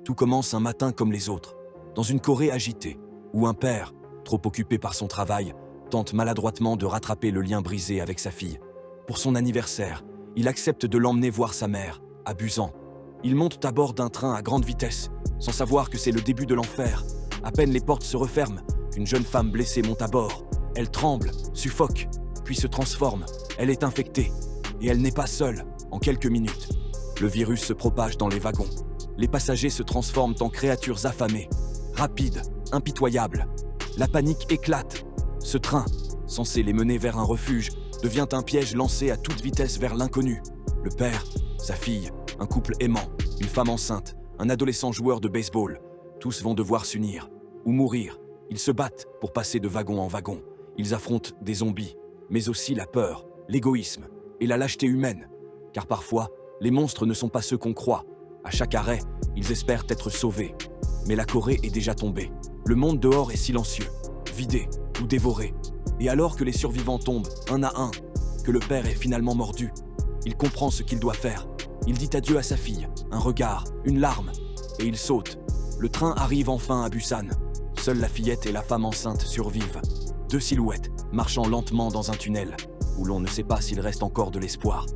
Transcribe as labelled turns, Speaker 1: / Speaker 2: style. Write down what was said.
Speaker 1: Tout commence un matin comme les autres, dans une Corée agitée, où un père, trop occupé par son travail, tente maladroitement de rattraper le lien brisé avec sa fille. Pour son anniversaire, il accepte de l'emmener voir sa mère, abusant. Ils montent à bord d'un train à grande vitesse, sans savoir que c'est le début de l'enfer. À peine les portes se referment, une jeune femme blessée monte à bord. Elle tremble, suffoque, puis se transforme. Elle est infectée. Et elle n'est pas seule, en quelques minutes. Le virus se propage dans les wagons. Les passagers se transforment en créatures affamées, rapides, impitoyables. La panique éclate. Ce train, censé les mener vers un refuge, devient un piège lancé à toute vitesse vers l'inconnu. Le père, sa fille, un couple aimant, une femme enceinte, un adolescent joueur de baseball. Tous vont devoir s'unir ou mourir. Ils se battent pour passer de wagon en wagon. Ils affrontent des zombies, mais aussi la peur, l'égoïsme et la lâcheté humaine. Car parfois, les monstres ne sont pas ceux qu'on croit. À chaque arrêt, ils espèrent être sauvés. Mais la Corée est déjà tombée. Le monde dehors est silencieux, vidé ou dévoré. Et alors que les survivants tombent, un à un, que le père est finalement mordu, il comprend ce qu'il doit faire. Il dit adieu à sa fille, un regard, une larme, et il saute. Le train arrive enfin à Busan. Seule la fillette et la femme enceinte survivent. Deux silhouettes, marchant lentement dans un tunnel, où l'on ne sait pas s'il reste encore de l'espoir.